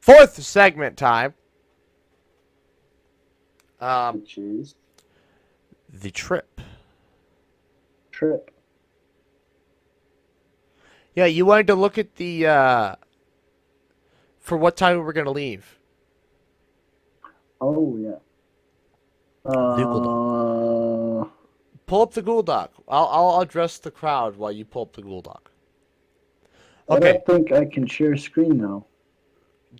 Fourth segment time. Jeez. The trip. Trip. Yeah, you wanted to look at the for what time we were gonna leave. Oh, yeah. The Google Doc. Pull up the Google Doc. I'll address the crowd while you pull up the Google Doc. I Okay. don't think I can share screen now.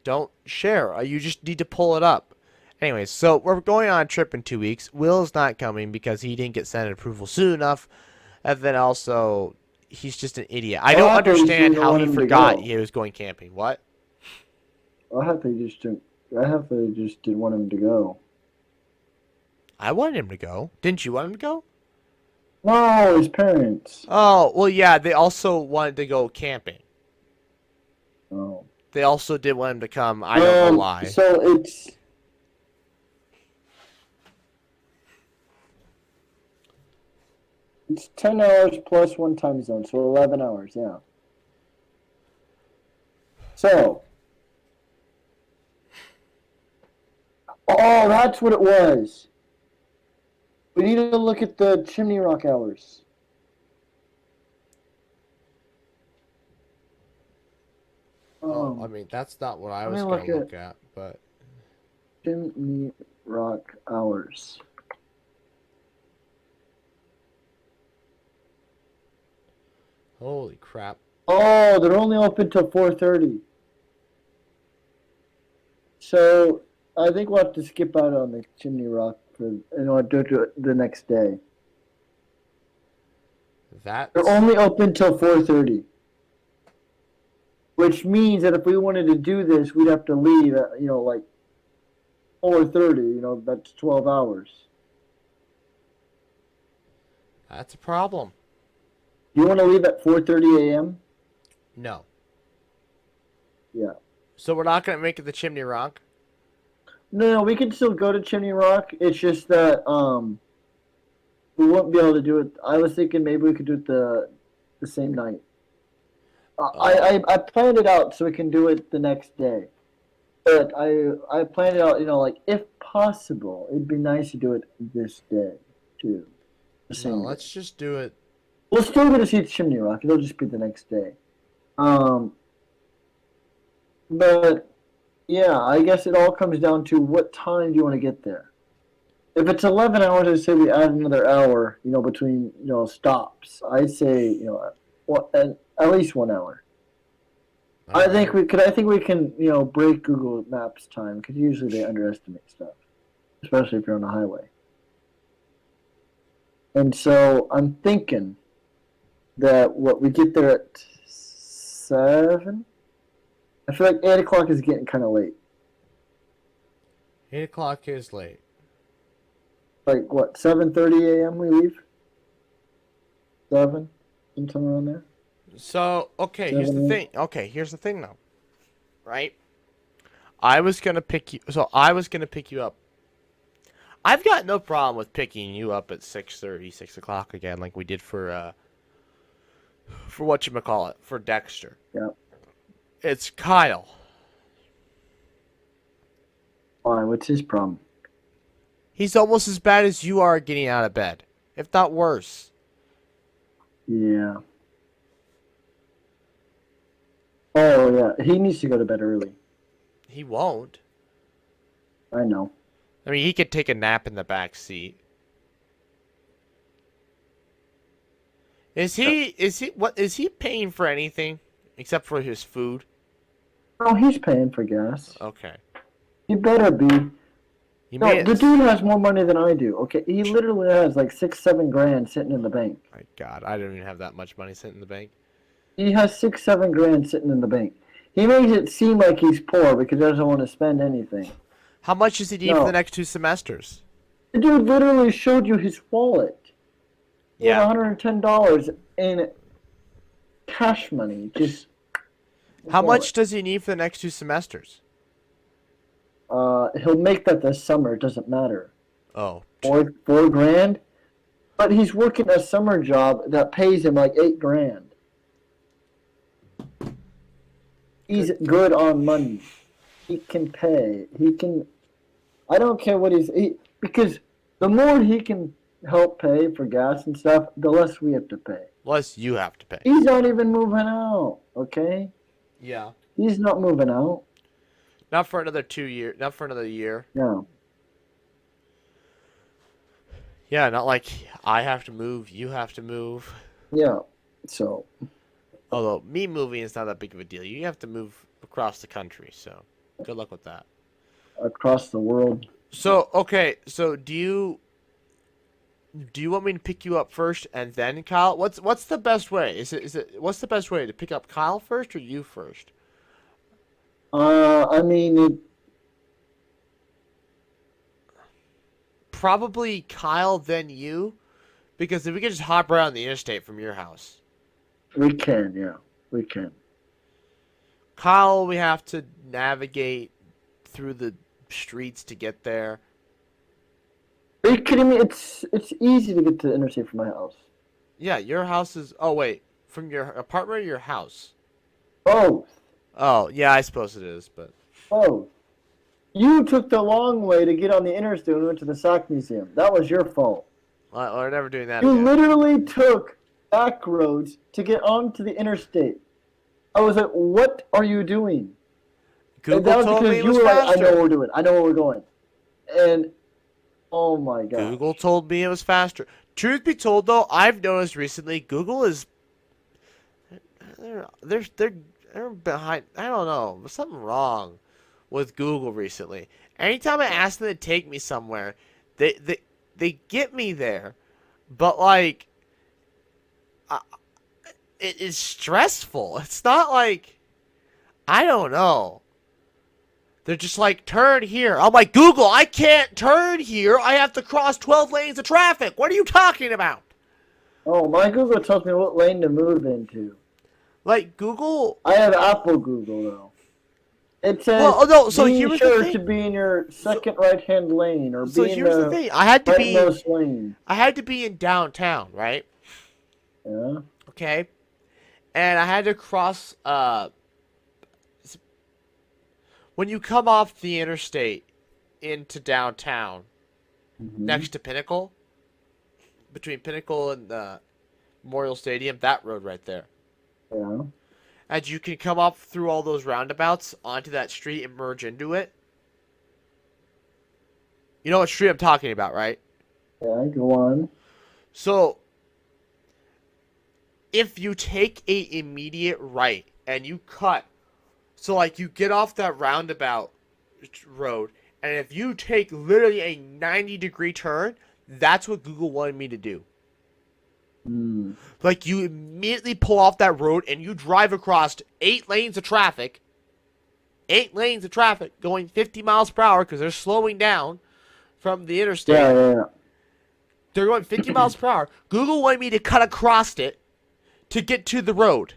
Don't share. You just need to pull it up. Anyways, so we're going on a trip in 2 weeks. Will's not coming because he didn't get Senate approval soon enough. And then also, he's just an idiot. I don't understand how he forgot he was going camping. What? I thought they just didn't want him to go. I wanted him to go. Didn't you want him to go? No, his parents. Oh, well, yeah. They also wanted to go camping. Oh. They also did want him to come. I don't know why. So it's 10 hours plus one time zone, so 11 hours, yeah. So, oh, that's what it was. We need to look at the Chimney Rock hours. Oh, I mean, that's not what I was going to look at, but... Chimney Rock hours. Holy crap. Oh, they're only open till 4:30. So, I think we'll have to skip out on the Chimney Rock and we'll do it the next day. They're only open till 4:30. Which means that if we wanted to do this, we'd have to leave at, like 4:30. That's 12 hours. That's a problem. You want to leave at 4:30 a.m.? No. Yeah. So we're not going to make it the Chimney Rock? No, we can still go to Chimney Rock. It's just that we won't be able to do it. I was thinking maybe we could do it the same night. I planned it out so we can do it the next day. But I planned it out, like if possible, it'd be nice to do it this day too. No, let's just do it. We'll still go to see Chimney Rock. It'll just be the next day. But yeah, I guess it all comes down to what time do you want to get there. If it's 11 hours, I'd say we add another hour, between stops. I'd say at least 1 hour. I think we can break Google Maps time because usually they underestimate stuff, especially if you're on the highway. And so I'm thinking that we get there at 7. I feel like 8 o'clock is getting kind of late. 8 o'clock is late. Like what? 7:30 a.m. we leave. 7, sometime around there. So here's the thing. Okay, here's the thing though. Right? I was gonna pick you up. I've got no problem with picking you up at 6:30, 6 o'clock again, like we did for whatchamacallit, for Dexter. Yeah. It's Kyle. Why? What's his problem? He's almost as bad as you are getting out of bed, if not worse. Yeah. Oh, yeah. He needs to go to bed early. He won't. I know. I mean, he could take a nap in the back seat. Is he paying for anything except for his food? Oh, he's paying for gas. Okay. He better be. The dude has more money than I do. Okay, he literally has like 6-7 grand sitting in the bank. My God, I don't even have that much money sitting in the bank. He has 6-7 grand sitting in the bank. He makes it seem like he's poor because he doesn't want to spend anything. How much does he need for the next 2 semesters? The dude literally showed you his wallet. Yeah. $110 in cash money. Just. How much does he need for the next 2 semesters? He'll make that this summer. It doesn't matter. Oh. 4 grand? But he's working a summer job that pays him like 8 grand. He's good on money. he can pay. He can. I don't care what because the more he can help pay for gas and stuff, the less we have to pay. Less you have to pay. He's not even moving out. Okay, Yeah. he's not moving out. Not for another 2 years. Not for another year. No. Yeah, not like I have to move, you have to move. Yeah. So. Although me moving is not that big of a deal. You have to move across the country, so good luck with that. Across the world. So okay, so do you want me to pick you up first and then Kyle? What's the best way? Is it what's the best way to pick up Kyle first or you first? I mean, Probably Kyle then you, because if we could just hop around the interstate from your house. we can. Yeah, we can. Kyle, we have to navigate through the streets to get there. Are you kidding me? It's easy to get to the interstate from my house. Yeah, your house is. Oh wait, from your apartment or your house? Both. Oh yeah, I suppose it is, but Both. You took the long way to get on the interstate and went to the Sock Museum. That was your fault. we're never doing that You again. literally took back roads to get onto the interstate. I was like, what are you doing? And that Google was told because me it you was were like, I know what faster. we're doing. I know where we're going. And, oh my God. Google told me it was faster. Truth be told, though, I've noticed recently Google is they're behind. I don't know. There's something wrong with Google recently. Anytime I ask them to take me somewhere, they get me there, but like I, it is stressful. It's not like I don't know. They're just like, turn here. I'm like, Google, I can't turn here. I have to cross 12 lanes of traffic. What are you talking about? Oh, my Google tells me what lane to move into. Like, Google. I have Apple Google, though. It says, Well, oh, no, so be here's the sure thing. to be in your second right-hand lane, or So be in here's the the thing. I had to be. rightmost lane. I had to be in downtown, right? Yeah. Okay. And I had to cross. When you come off the interstate into downtown, Mm-hmm. next to Pinnacle, between Pinnacle and the Memorial Stadium, that road right there. Yeah. And you can come up through all those roundabouts onto that street and merge into it. You know what street I'm talking about, right? Yeah, go on. So, if you take a immediate right and you cut, so like you get off that roundabout road, and if you take literally a 90-degree turn, that's what Google wanted me to do. Mm. Like you immediately pull off that road and you drive across 8 lanes of traffic. 8 lanes of traffic going 50 miles per hour because they're slowing down from the interstate. Yeah. They're going 50 miles per hour. Google wanted me to cut across it to get to the road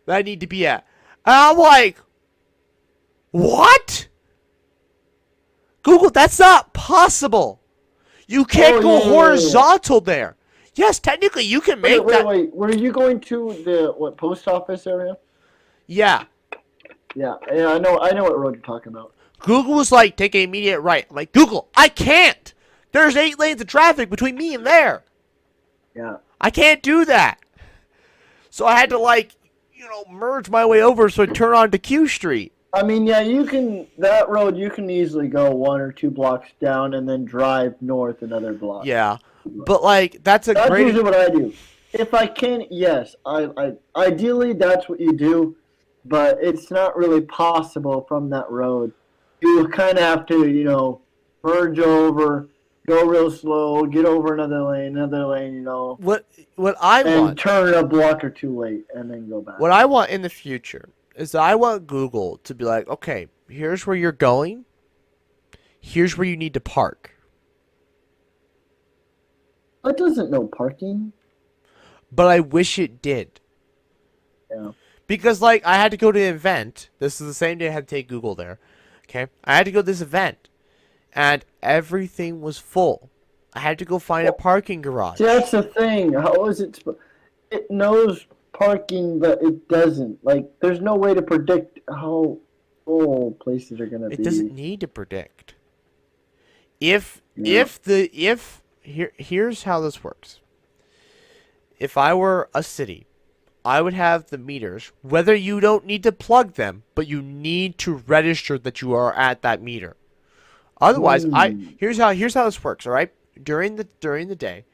that I need to be at. And I'm like, what? Google, that's not possible. You can't go yeah. horizontal there. Yes, technically you can make that. Wait. Were you going to the post office area? Yeah. Yeah. I know what road you're talking about. Google was like, take an immediate right. I'm like, Google, I can't. There's 8 lanes of traffic between me and there. Yeah. I can't do that. So I had to merge my way over so I turn onto Q Street. I mean, yeah, that road you can easily go 1 or 2 blocks down and then drive north another block. Yeah. But that's That's great. usually what I do. If I can, yes. I ideally that's what you do, but it's not really possible from that road. You kind of have to, merge over, go real slow, get over another lane, What I and want turn a block or 2 late, and then go back. what I want in the future is I want Google to be like, okay, here's where you're going. Here's where you need to park. It doesn't know parking. But I wish it did. Yeah. Because I had to go to an event. This is the same day I had to take Google there. Okay? I had to go to this event. And everything was full. I had to go find a parking garage. See, that's the thing. How is it? It knows parking, but it doesn't. There's no way to predict how control places are gonna It be. doesn't need to predict. Here's how this works. If I were a city, I would have the meters, whether you don't need to plug them, but you need to register that you are at that meter. Otherwise, here's how this works, all right? During the day,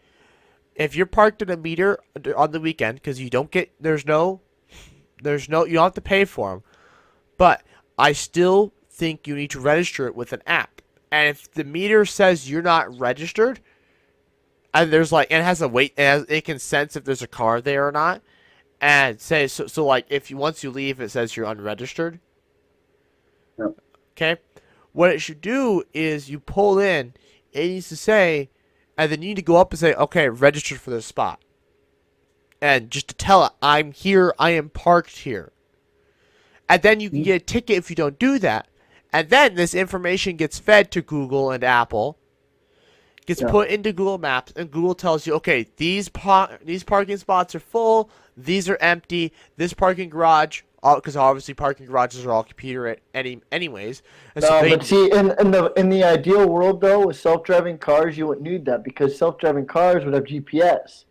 if you're parked at a meter on the weekend, because you don't get you don't have to pay for them, but I still think you need to register it with an app. And if the meter says you're not registered, and there's like, and it has a wait, it can sense if there's a car there or not, and say so like if you once you leave, it says you're unregistered. Yep. Okay, what it should do is you pull in, it needs to say, and then you need to go up and say, okay, registered for this spot, and just to tell it, I'm here, I am parked here. And then you can get a ticket if you don't do that. And then this information gets fed to Google and Apple, gets put into Google Maps, and Google tells you, okay, these parking spots are full, these are empty, this parking garage, because obviously parking garages are all computer anyways. But see, in the ideal world though, with self-driving cars, you wouldn't need that because self-driving cars would have GPS,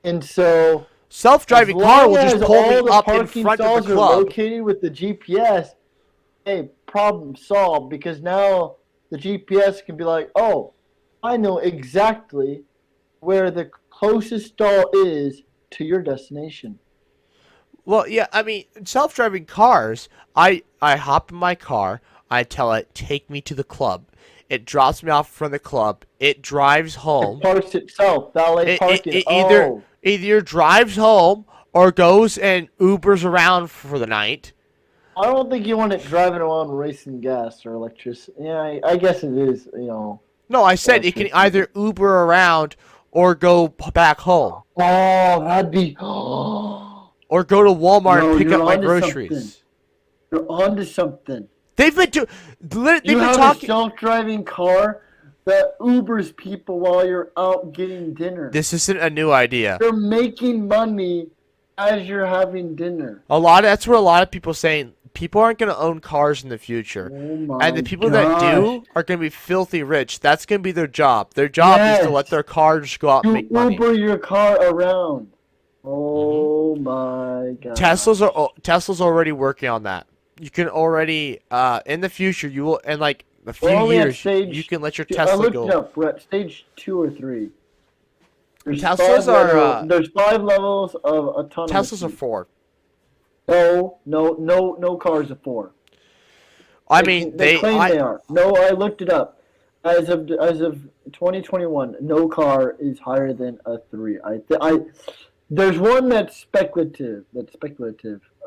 and so self-driving car will just pull me up in front of the club. Located with the GPS, hey, problem solved, because now the GPS can be like, oh, I know exactly where the closest stall is to your destination. Well, yeah, I mean, self-driving cars, I hop in my car, I tell it, take me to the club. It drops me off from the club. It drives home. It parks itself, valet parking. It either drives home or goes and Ubers around for the night. I don't think you want it driving around racing gas or electricity. Yeah, I guess it is, you know. No, I said it can either Uber around or go back home. Oh, that'd be... or go to Walmart and pick up my groceries. You're onto something. They've been talking... a self-driving car that Ubers people while you're out getting dinner. This isn't a new idea. You're making money as you're having dinner. That's what a lot of people are saying. People aren't going to own cars in the future. Oh and the people that do are going to be filthy rich. That's going to be their job. Their job is to let their car just go out and make money. Uber your car around. Oh my God. Tesla's already working on that. You can already in the future you will, in like a few years, you can let your Tesla go. I looked it up. We're at stage 2 or 3. Teslas are there's 5 levels of autonomy. Teslas are 4. No cars are 4. I mean, they claim they are. No, I looked it up. As of 2021, no car is higher than a 3. There's one that's speculative.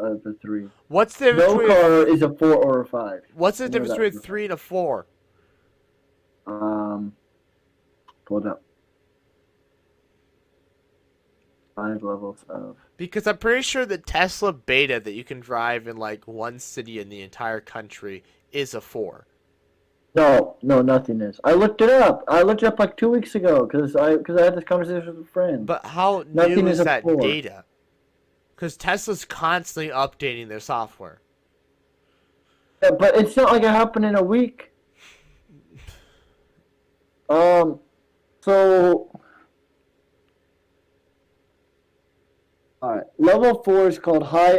Of a 3. What's the difference? No car is a 4 or a 5. What's the difference between a 3 and a 4? Pull it up. 5 levels of. Because I'm pretty sure the Tesla Beta that you can drive in like one city in the entire country is a 4. No, nothing is. I looked it up. Like 2 weeks ago because I had this conversation with a friend. But how new is that data? Because Tesla's constantly updating their software. Yeah, but it's not like it happened in a week. So. Alright, level 4 is called high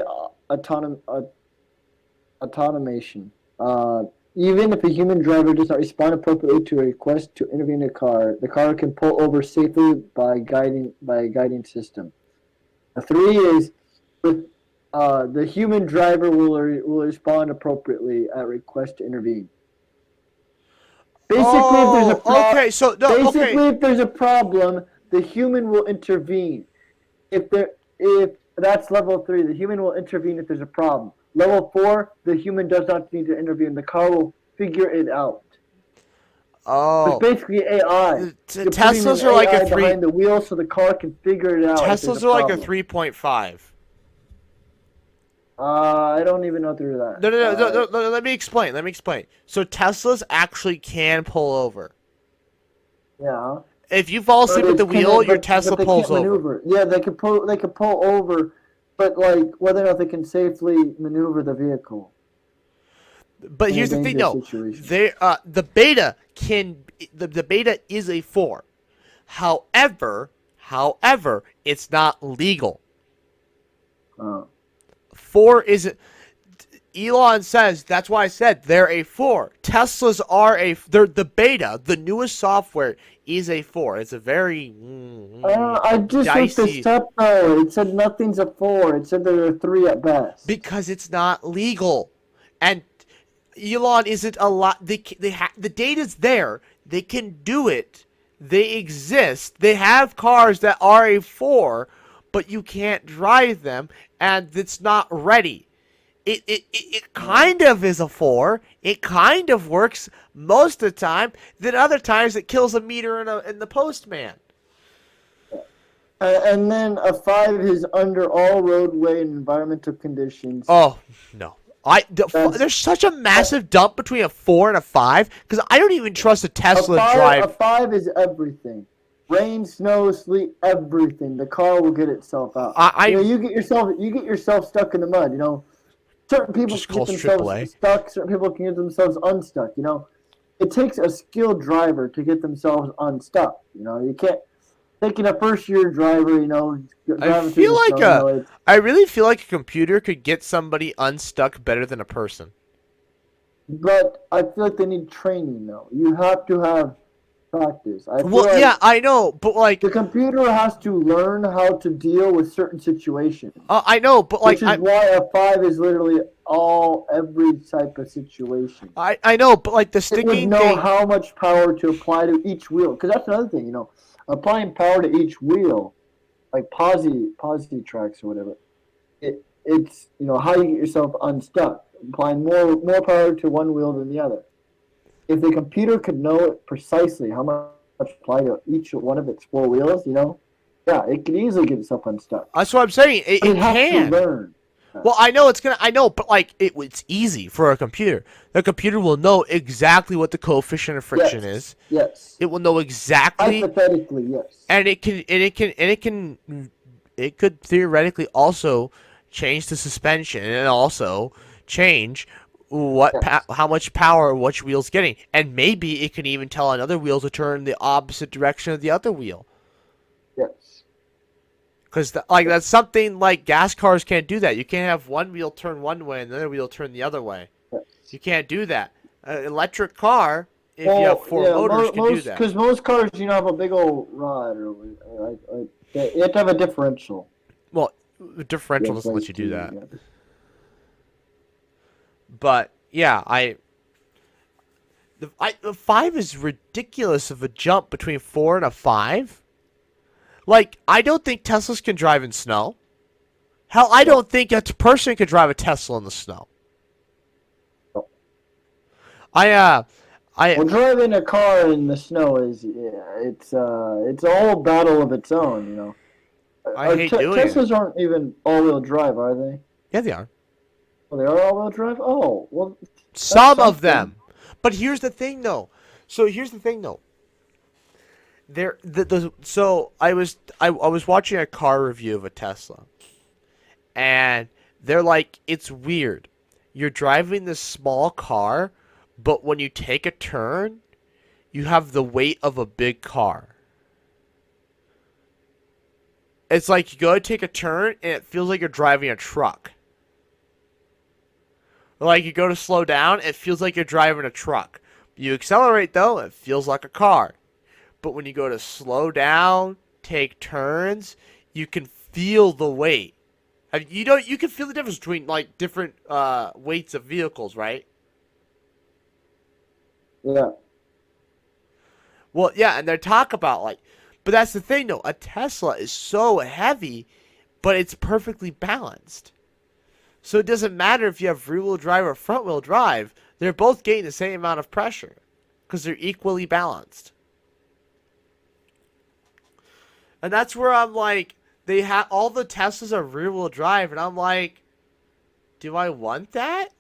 automation. Even if a human driver does not respond appropriately to a request to intervene in a car, the car can pull over safely by a guiding system. A 3 is the human driver will respond appropriately at request to intervene. Basically, if there's a problem, the human will intervene. If that's level 3, the human will intervene if there's a problem. Level 4, the human does not need to intervene. The car will figure it out. Oh. It's basically AI. Teslas are like a 3 behind the wheel, so the car can figure it out. Teslas are like a 3.5. I don't even know through that. No. Let me explain. So Teslas actually can pull over. Yeah. If you fall asleep at the wheel, your Tesla pulls over. Yeah, they could pull over, but like whether or not they can safely maneuver the vehicle. But in a here's the thing, dangerous though. situation. The beta is a 4. However, it's not legal. Uh, 4 isn't. Elon says that's why I said they're a 4. Teslas are they're the beta. The newest software is a 4. It's a very I just looked dicey this up though. It said nothing's a 4. It said there are 3 at best. because it's not legal, and Elon isn't a lot. The data's there. They can do it. They exist. They have cars that are a 4, but you can't drive them, and it's not ready. It kind of is a 4. It kind of works most of the time. Then other times it kills a meter in the postman. And then a 5 is under all roadway and environmental conditions. Oh no. There's such a massive dump between a 4 and a 5 because I don't even trust a Tesla drive. A 5 is everything. Rain, snow, sleet, everything. The car will get itself out. You get yourself stuck in the mud. Certain people Just can call get themselves AAA. stuck. Certain people can get themselves unstuck. It takes a skilled driver to get themselves unstuck. You can't. Taking a first-year driver, driving through the snow, I really feel like a computer could get somebody unstuck better than a person. But I feel like they need training, though. You have to have practice. I know, but like the computer has to learn how to deal with certain situations. I know, but like which is why a 5 is literally every type of situation. I know, but like the sticking it would know how much power to apply to each wheel, because that's another thing, applying power to each wheel, like posi tracks or whatever. It's how you get yourself unstuck, applying more power to one wheel than the other. If the computer could know it precisely how much apply to each one of its 4 wheels, it could easily get itself unstuck. That's what I'm saying. It has can. to learn. Well, I know, but like it's easy for a computer. The computer will know exactly what the coefficient of friction is. Yes. It will know exactly. Hypothetically, yes. And it could theoretically also change the suspension and also change how much power which wheel's getting, and maybe it can even tell another wheel to turn the opposite direction of the other wheel. Yes. Because that's something like gas cars can't do that. You can't have one wheel turn one way and the other wheel turn the other way. Yes. You can't do that. An electric car, if you have 4 motors, can do that. Because most cars, have a big old rod, or you have to have a differential. Well, the differential doesn't let you do that. Yeah. But yeah, the 5 is ridiculous of a jump between 4 and a 5. Like, I don't think Teslas can drive in snow. Hell, I don't think a person could drive a Tesla in the snow. Well, driving a car in the snow is it's a whole battle of its own. I hate doing it. Teslas aren't even all-wheel drive, are they? Yeah, they are. Oh, they are all-wheel drive. Oh, well. Some of them, but here's the thing, though. So I was watching a car review of a Tesla, and they're like, it's weird. You're driving this small car, but when you take a turn, you have the weight of a big car. It's like you go to take a turn, and it feels like you're driving a truck. Like you go to slow down, it feels like you're driving a truck. You accelerate, though, it feels like a car. But when you go to slow down, take turns, you can feel the weight. You can feel the difference between like different weights of vehicles, right? Yeah. Well, yeah, and they talk about but that's the thing though. A Tesla is so heavy, but it's perfectly balanced. So it doesn't matter if you have rear-wheel drive or front-wheel drive. They're both getting the same amount of pressure because they're equally balanced. And that's where I'm like, they have all the Teslas are rear-wheel drive, and I'm like, do I want that?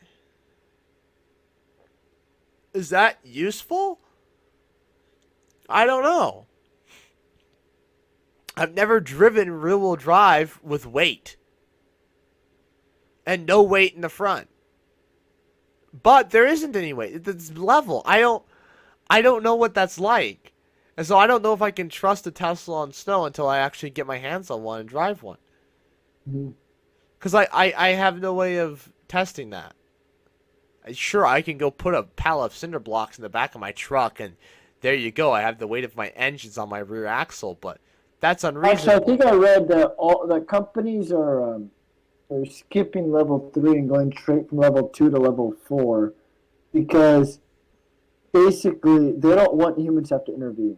Is that useful? I don't know. I've never driven rear-wheel drive with weight. And no weight in the front. But there isn't any way. It's level. I don't know what that's like. And so I don't know if I can trust a Tesla on snow until I actually get my hands on one and drive one. Mhm. Because I have no way of testing that. Sure, I can go put a pallet of cinder blocks in the back of my truck, and there you go. I have the weight of my engines on my rear axle, but that's Actually, I unreasonable. think I read that all the companies are skipping level 3 and going straight from level 2 to level 4 because basically they don't want humans to have to intervene.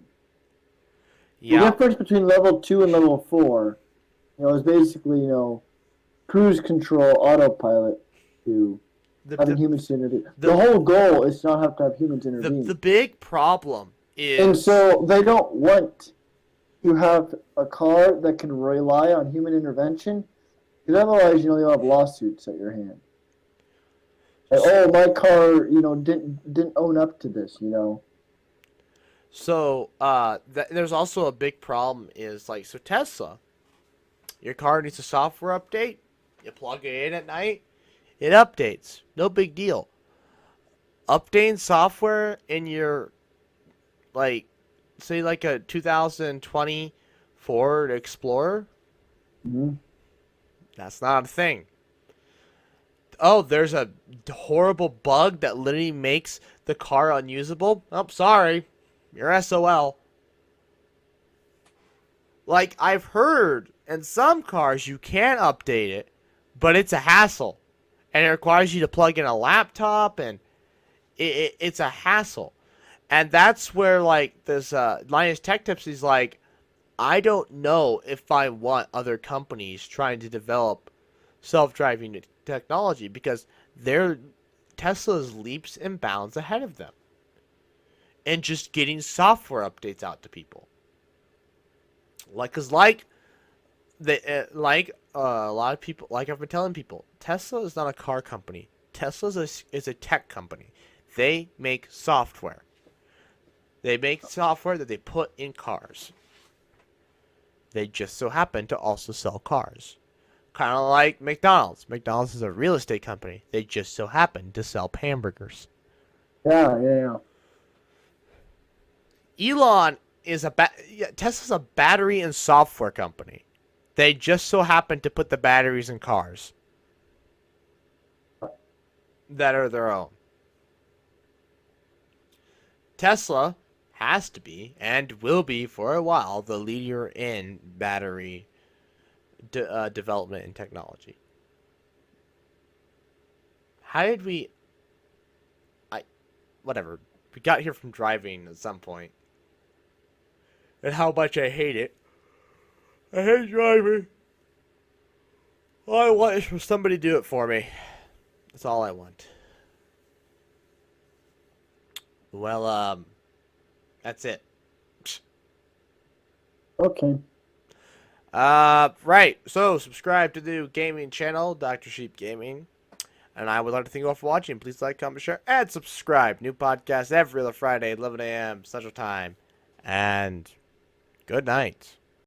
The Yeah. difference between level 2 and level 4, is basically, cruise control, autopilot to The having the humans to intervene. The the whole goal is to not have to have humans the intervene. big problem And is so they don't want to have a car that can rely on human intervention because otherwise, you'll have lawsuits at your hand. Like, so, oh, my car, didn't own up to this. there's also a big problem is like so Tesla, your car needs a software update, you plug it in at night, it updates. No big deal. Updating software in your like say like a 2020 Ford Explorer, Mm-hmm. that's not a thing. Oh, there's a horrible bug that literally makes the car unusable. Oh, sorry. You're SOL. Like, I've heard in some cars you can update it, but it's a hassle. And it requires you to plug in a laptop, and it's a hassle. And that's where, like, this Linus Tech Tips is like, I don't know if I want other companies trying to develop self-driving technology because they're Tesla's leaps and bounds ahead of them and just getting software updates out to people. Like, cause a lot of people, like I've been telling people, Tesla is not a car company. Tesla is a tech company. They make software. They make software that they put in cars. They just so happen to also sell cars. Kind of like McDonald's. McDonald's is a real estate company. They just so happen to sell hamburgers. Yeah, yeah, yeah. Elon is Tesla's a battery and software company. They just so happen to put the batteries in cars that are their own. Tesla has to be and will be for a while the leader in battery development and technology. How did we? I whatever. We got here from driving at some point, and how much I hate it. I hate driving. All I want is for somebody to do it for me. That's all I want. Well, that's it. Okay. Right. So subscribe to the gaming channel, Dr. Sheep Gaming. And I would like to thank you all for watching. Please like, comment, share, and subscribe. New podcast every other Friday, 11 a.m. Central Time. And good night.